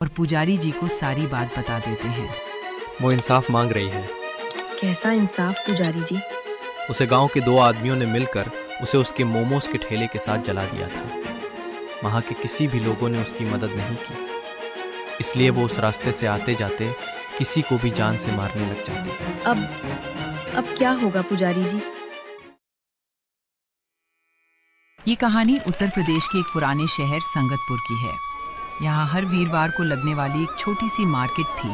और पुजारी जी को सारी बात बता देते हैं। वो इंसाफ मांग रही है। कैसा इंसाफ पुजारी जी? उसे गांव के 2 आदमियों ने मिलकर उसे उसके मोमोज के ठेले के साथ जला दिया था। वहां के किसी भी लोगों ने उसकी मदद नहीं की, इसलिए वो उस रास्ते से आते जाते किसी को भी जान से मारने लग जाती है। अब क्या होगा पुजारी जी? ये कहानी उत्तर प्रदेश के एक पुराने शहर संगतपुर की है। यहाँ हर वीरवार को लगने वाली एक छोटी सी मार्केट थी।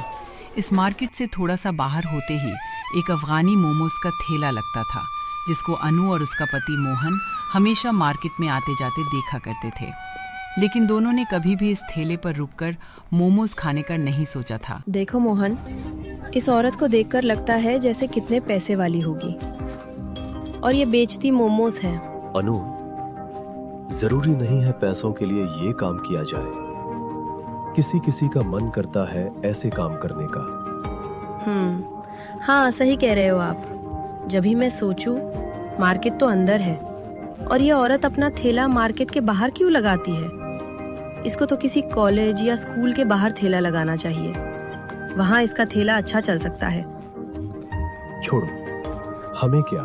इस मार्केट से थोड़ा सा बाहर होते ही एक अफगानी मोमोज का ठेला लगता था, जिसको अनु और उसका पति मोहन हमेशा मार्केट में आते जाते देखा करते थे। लेकिन दोनों ने कभी भी इस ठेले पर रुककर मोमोज खाने का नहीं सोचा था। देखो मोहन, इस औरत को देखकर लगता है जैसे कितने पैसे वाली होगी, और ये बेचती मोमोज है। अनु, जरूरी नहीं है पैसों के लिए ये काम किया जाए। किसी किसी का मन करता है ऐसे काम करने का। हाँ सही कह रहे हो आप। जब भी मैं सोचूं, मार्केट तो अंदर है और ये औरत अपना ठेला मार्केट के बाहर क्यों लगाती है? इसको तो किसी कॉलेज या स्कूल के बाहर ठेला लगाना चाहिए। वहाँ इसका ठेला अच्छा चल सकता है। छोड़ो, हमें क्या,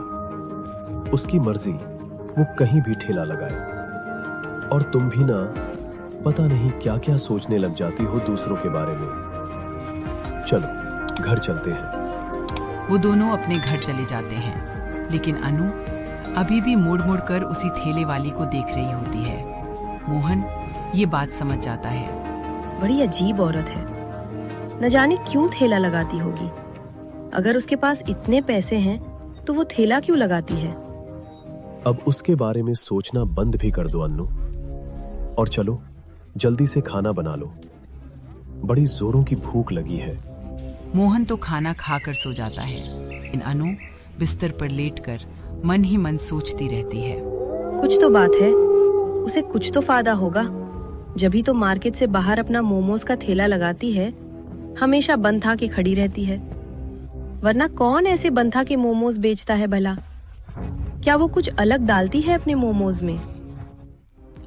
उसकी मर्जी, वो कहीं भी ठेला लगाए। और तुम भी ना, पता नहीं क्या क्या सोचने लग जाती हो दूसरों के बारे में। चलो घर चलते हैं। वो दोनों अपने घर चले जाते हैं, लेकिन अनु अभी भी मुड़ मुड़ कर उसी ठेले वाली को देख रही होती है। मोहन ये बात समझ जाता है। बड़ी अजीब औरत है, न जाने क्यों ठेला लगाती होगी। अगर उसके पास इतने पैसे हैं तो वो ठेला क्यों लगाती है? अब उसके बारे में सोचना बंद भी कर दो अनु, और चलो जल्दी से खाना बना लो। बड़ी जोरों की भूख लगी है। मोहन तो खाना खाकर सो जाता है, लेकिन अनु बिस्तर पर लेटकर मन ही मन सोचती रहती है। कुछ तो बात है, उसे कुछ तो फायदा होगा। जभी तो मार्केट से बाहर अपना मोमोज का ठेला लगाती है, हमेशा बंद था के खड़ी रहती है। वरना कौन ऐसे बंद था के मोमोज बेचता है भला? क्या वो कुछ अलग डालती है अपने मोमोज में?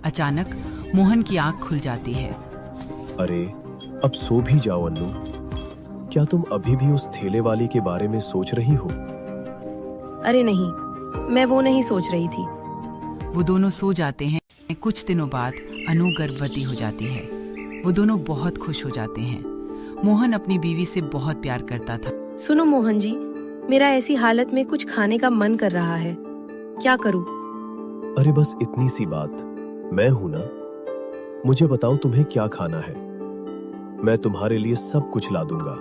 अचानक मोहन की आंख खुल जाती है। अरे अब सो भी जाओ अनु। क्या तुम अभी भी उस ठेले वाली के बारे में सोच रही हो? अरे नहीं, मैं वो नहीं सोच रही थी। वो दोनों सो जाते हैं। कुछ दिनों बाद अनु गर्भवती हो जाती है। वो दोनों बहुत खुश हो जाते हैं। मोहन अपनी बीवी से बहुत प्यार करता था। सुनो मोहन जी, मेरा ऐसी हालत में कुछ खाने का मन कर रहा है, क्या करूं? अरे बस इतनी सी बात, मैं हूं ना। मुझे बताओ तुम्हें क्या खाना है, मैं तुम्हारे लिए सब कुछ ला दूंगा।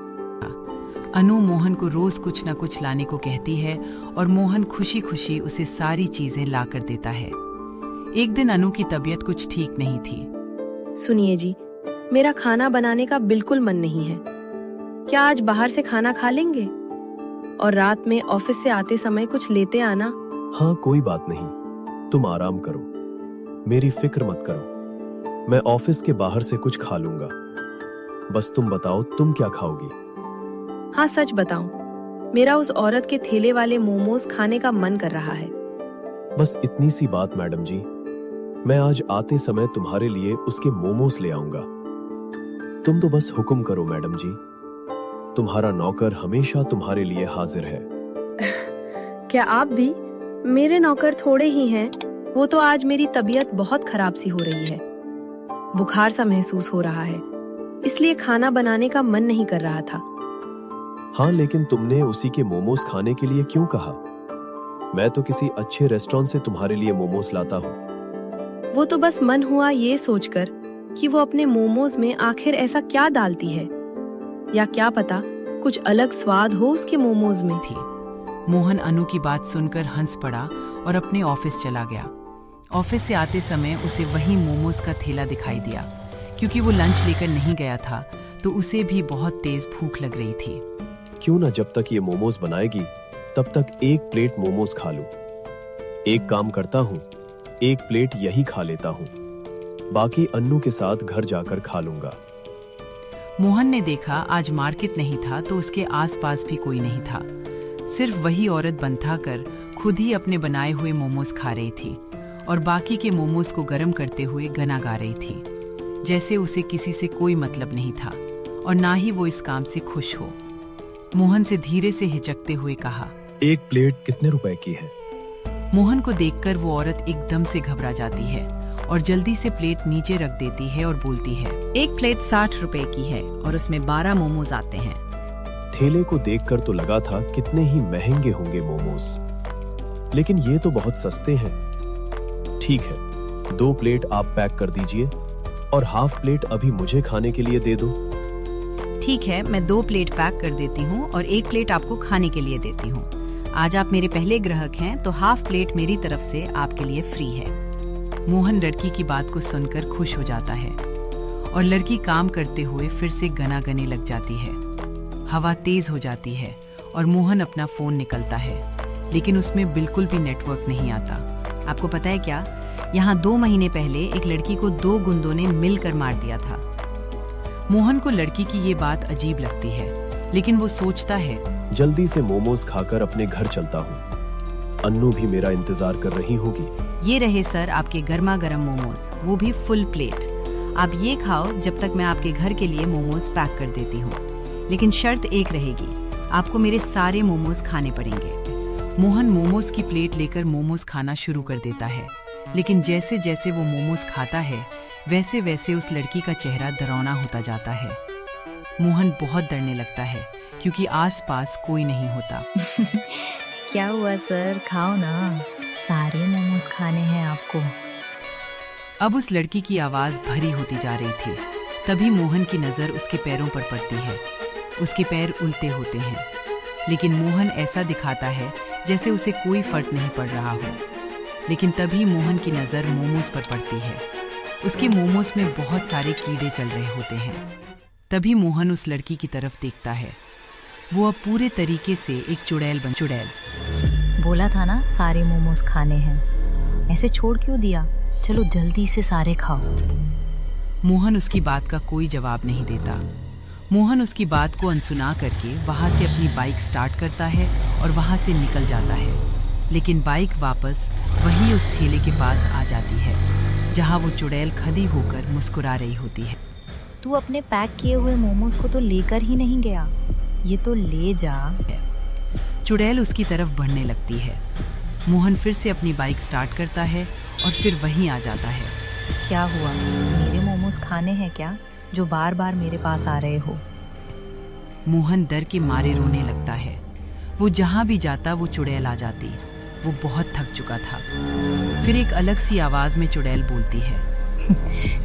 अनु मोहन को रोज कुछ न कुछ लाने को कहती है और मोहन खुशी खुशी उसे सारी चीजें ला कर देता है। एक दिन अनु की तबीयत कुछ ठीक नहीं थी। सुनिए जी, मेरा खाना बनाने का बिल्कुल मन नहीं है। क्या आज बाहर से खाना खा लेंगे? और रात में ऑफिस से आते समय कुछ लेते आना। हाँ कोई बात नहीं, तुम आराम करो, मेरी फिक्र मत करो। मैं ऑफिस के बाहर से कुछ खा लूंगा। बस तुम बताओ तुम क्या खाओगी? हाँ सच बताऊं, मेरा उस औरत के ठेले वाले मोमोज खाने का मन कर रहा है। बस इतनी सी बात मैडम जी, मैं आज आते समय तुम्हारे लिए उसके मोमोज ले आऊंगा। तुम तो बस हुक्म करो मैडम जी, तुम्हारा नौकर हमेशा तुम्हारे लिए हाजिर है। क्या आप भी? मेरे नौकर थोड़े ही हैं। वो तो आज मेरी तबीयत बहुत खराब सी हो रही है, बुखार सा महसूस हो रहा है, इसलिए खाना बनाने का मन नहीं कर रहा था। हाँ लेकिन तुमने उसी के मोमोज खाने के लिए क्यों कहा? मैं तो किसी अच्छे रेस्टोरेंट से तुम्हारे लिए मोमोज लाता हूँ। वो तो बस मन हुआ ये सोचकर कि वो अपने मोमोज में आखिर ऐसा क्या डालती है, या क्या पता कुछ अलग स्वाद हो उसके मोमोज में। थी मोहन अनु की बात सुनकर हंस पड़ा और अपने ऑफिस चला गया। ऑफिस से आते समय उसे वही मोमोज का ठेला दिखाई दिया। क्योंकि वो लंच लेकर नहीं गया था तो उसे भी बहुत तेज भूख लग रही थी। क्यों ना जब तक ये मोमोज बनाएगी तब तक एक प्लेट मोमोज खा लूं। एक काम करता हूँ, एक प्लेट यही खा लेता हूँ, बाकी अन्नू के साथ घर जाकर खा लूंगा। मोहन ने देखा आज मार्केट नहीं था तो उसके आसपास भी कोई नहीं था। सिर्फ वही औरत बंधा कर खुद ही अपने बनाए हुए मोमोज खा रही थी और बाकी के मोमोज को गर्म करते हुए गाना गा रही थी। जैसे उसे किसी से कोई मतलब नहीं था और ना ही वो इस काम से खुश हो। मोहन से धीरे से हिचकते हुए कहा, एक प्लेट कितने रुपए की है? मोहन को देखकर वो औरत एकदम से घबरा जाती है और जल्दी से प्लेट नीचे रख देती है और बोलती है, एक प्लेट 60 रुपए की है और उसमें 12 मोमोज आते हैं। ठेले को देखकर तो लगा था कितने ही महंगे होंगे मोमोज, लेकिन ये तो बहुत सस्ते हैं। ठीक है, 2 प्लेट आप पैक कर दीजिए और हाफ प्लेट अभी मुझे खाने के लिए दे दो। ठीक है, मैं 2 प्लेट पैक कर देती हूँ और 1 प्लेट आपको खाने के लिए देती हूँ। आज आप मेरे पहले ग्राहक हैं तो हाफ प्लेट मेरी तरफ से आपके लिए फ्री है। मोहन लड़की की बात को सुनकर खुश हो जाता है और लड़की काम करते हुए फिर से गना गने लग जाती है। हवा तेज हो जाती है और मोहन अपना फोन निकलता है, लेकिन उसमें बिल्कुल भी नेटवर्क नहीं आता। आपको पता है क्या, यहाँ 2 महीने पहले एक लड़की को 2 गुंडों ने मिलकर मार दिया था। मोहन को लड़की की ये बात अजीब लगती है, लेकिन वो सोचता है, जल्दी से मोमोज खाकर अपने घर चलता हूँ। अन्नू भी मेरा इंतजार कर रही होगी। ये रहे सर आपके गर्मा गर्म मोमोज, वो भी फुल प्लेट। आप ये खाओ जब तक मैं आपके घर के लिए मोमोज पैक कर देती हूँ। लेकिन शर्त एक रहेगी, आपको मेरे सारे मोमोज खाने पड़ेंगे। मोहन मोमोज की प्लेट लेकर मोमोज खाना शुरू कर देता है, लेकिन जैसे जैसे वो मोमोज खाता है वैसे वैसे उस लड़की का चेहरा डरावना होता जाता है। मोहन बहुत डरने लगता है क्योंकि आसपास कोई नहीं होता। क्या हुआ सर, खाओ ना, सारे मोमोज खाने हैं आपको। अब उस लड़की की आवाज भरी होती जा रही थी। तभी मोहन की नजर उसके पैरों पर पड़ती है। उसके पैर उल्टे होते हैं, लेकिन मोहन ऐसा दिखाता है जैसे उसे कोई फर्क नहीं पड़ रहा हो। लेकिन तभी मोहन की नजर मोमोज पर पड़ती है। उसके मोमोज में बहुत सारे कीड़े चल रहे होते हैं। तभी मोहन उस लड़की की तरफ देखता है। वो अब पूरे तरीके से एक चुड़ैल बन बोला था ना सारे मोमोज खाने हैं, ऐसे छोड़ क्यों दिया? चलो जल्दी से सारे खाओ। मोहन उसकी बात का कोई जवाब नहीं देता। मोहन उसकी बात को अनसुना करके वहां से अपनी बाइक स्टार्ट करता है और वहां से निकल जाता है। लेकिन बाइक वापस वही उस ठेले के पास आ जाती है जहां वो चुड़ैल खड़ी होकर मुस्कुरा रही होती है। तू अपने पैक किए हुए मोमोज को तो लेकर ही नहीं गया, ये तो ले जा। चुड़ैल उसकी तरफ बढ़ने लगती है। मोहन फिर से अपनी बाइक स्टार्ट करता है और फिर वहीं आ जाता है। क्या हुआ, मेरे मोमोज खाने हैं क्या, जो बार बार मेरे पास आ रहे हो? मोहन डर के मारे रोने लगता है। वो जहां भी जाता वो चुड़ैल आ जाती। वो बहुत थक चुका था। फिर एक अलग सी आवाज में चुड़ैल बोलती है,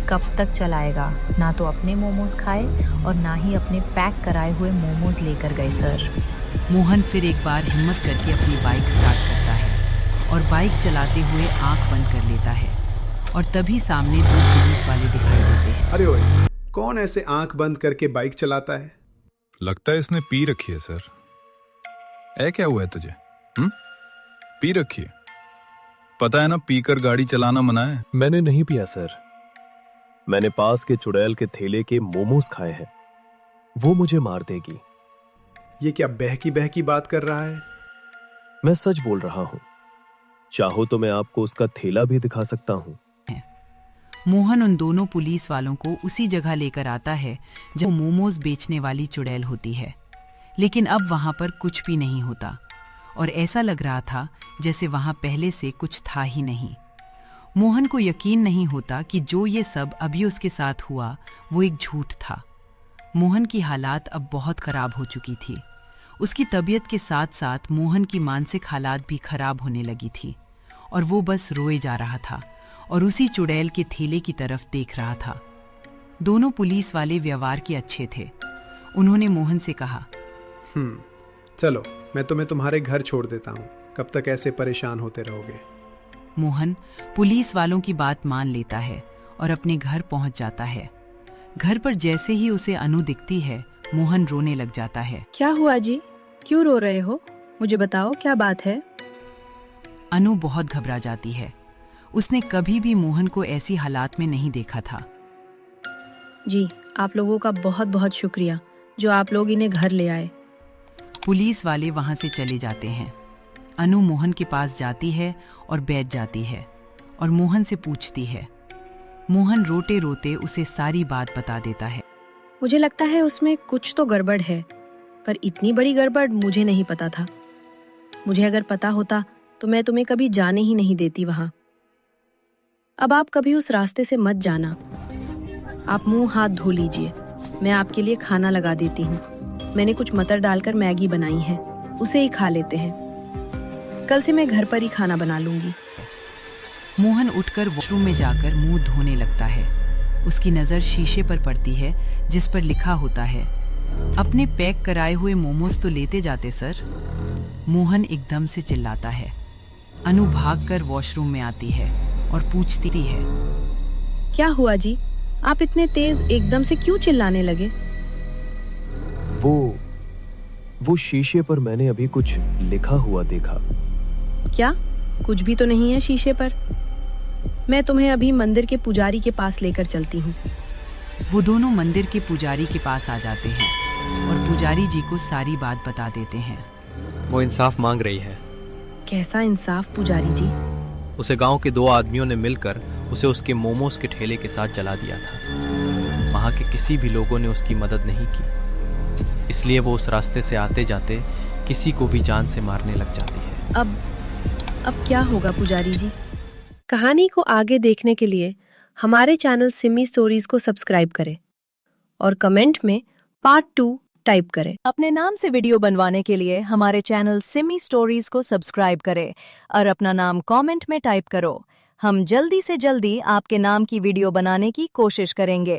कब तक चलाएगा? ना तो अपने मोमोज खाए और ना ही अपने पैक कराए हुए मोमोज लेकर गए सर। मोहन फिर एक बार हिम्मत करके अपनी बाइक स्टार्ट करता है और बाइक चलाते हुए आंख बंद कर लेता है और तभी सामने 2 पुलिस वाले दिखाई देते हैं। अरे ओए, कौन ऐसे आंख बंद करके बाइक चलाता है? लगता है इसने पी रखी है सर। क्या हुआ है तुझे? पी रखी है? पता है ना, पीकर गाड़ी चलाना मना है। मैंने नहीं पिया सर, मैंने पास के चुड़ैल के ठेले के मोमोज खाए हैं। वो मुझे मार देगी। ये क्या बहकी बात कर रहा है? मैं सच बोल रहा हूँ। चाहो तो मैं आपको उसका ठेला भी दिखा सकता हूँ। मोहन उन दोनों पुलिस वालों को उसी जगह लेकर आता है जब मोमोज बेचने वाली चुड़ैल होती है। लेकिन अब वहां पर कुछ भी नहीं होता और ऐसा लग रहा था जैसे वहां पहले से कुछ था ही नहीं। मोहन को यकीन नहीं होता कि जो ये सब अभी उसके साथ हुआ वो एक झूठ था। मोहन की हालात अब बहुत खराब हो चुकी थी। उसकी तबीयत के साथ साथ मोहन की मानसिक हालात भी खराब होने लगी थी और वो बस रोए जा रहा था और उसी चुड़ैल के ठेले की तरफ देख रहा था। दोनों पुलिस वाले व्यवहार के अच्छे थे। उन्होंने मोहन से कहा, चलो मैं तुम्हें तुम्हारे घर छोड़ देता हूँ, कब तक ऐसे परेशान होते रहोगे? मोहन पुलिस वालों की बात मान लेता है और अपने घर पहुंच जाता है। घर पर जैसे ही उसे अनु दिखती है, मोहन रोने लग जाता है। क्या हुआ जी, क्यों रो रहे हो? मुझे बताओ क्या बात है। अनु बहुत घबरा जाती है। उसने कभी भी मोहन को ऐसी हालात में नहीं देखा था। जी, आप लोगों का बहुत बहुत शुक्रिया जो आप लोग इन्हें घर ले आए। पुलिस वाले वहां से चले जाते हैं। अनु मोहन के पास जाती है और बैठ जाती है और मोहन से पूछती है, मोहन रोते रोते उसे सारी बात बता देता है। मुझे लगता है उसमें कुछ तो गड़बड़ है, पर इतनी बड़ी गड़बड़ मुझे नहीं पता था। मुझे अगर पता होता तो मैं तुम्हें कभी जाने ही नहीं देती वहां। अब आप कभी उस रास्ते से मत जाना। आप मुंह हाथ धो लीजिए, मैं आपके लिए खाना लगा देती हूँ। मैंने कुछ मटर डालकर मैगी बनाई है, उसे ही खा लेते हैं। कल से मैं घर पर ही खाना बना लूंगी। मोहन उठकर वॉशरूम में जाकर मुंह धोने लगता है। उसकी नज़र शीशे पर पड़ती है जिस पर लिखा होता है, अपने पैक कराए हुए मोमोज तो लेते जाते सर। मोहन एकदम से चिल्लाता है। अनु भागकर वॉशरूम में आती है और पूछती है, क्या हुआ जी, आप इतने तेज एकदम से क्यों चिल्लाने लगे? वो शीशे पर मैंने अभी कुछ लिखा हुआ देखा। क्या? कुछ भी तो नहीं है शीशे पर। मैं तुम्हें अभी मंदिर के पुजारी के पास लेकर चलती हूँ। वो दोनों मंदिर के पुजारी के पास आ जाते हैं और पुजारी जी को सारी बात बता देते हैं। वो इंसाफ मांग रही है। कैसा इंसाफ पुजारी जी? उसे गांव के 2 आदमियों ने मिलकर उसे उसके मोमोज के ठेले के साथ जला दिया था। वहां के किसी भी लोगों ने उसकी मदद नहीं की, इसलिए वो उस रास्ते से आते जाते किसी को भी जान से मारने लग जाती है। अब क्या होगा पुजारी जी? कहानी को आगे देखने के लिए हमारे चैनल सिमी स्टोरीज को सब्सक्राइब करें और कमेंट में पार्ट 2 टाइप करें। अपने नाम से वीडियो बनवाने के लिए हमारे चैनल सिमी स्टोरीज को सब्सक्राइब करें और अपना नाम कमेंट में टाइप करो। हम जल्दी से जल्दी आपके नाम की वीडियो बनाने की कोशिश करेंगे।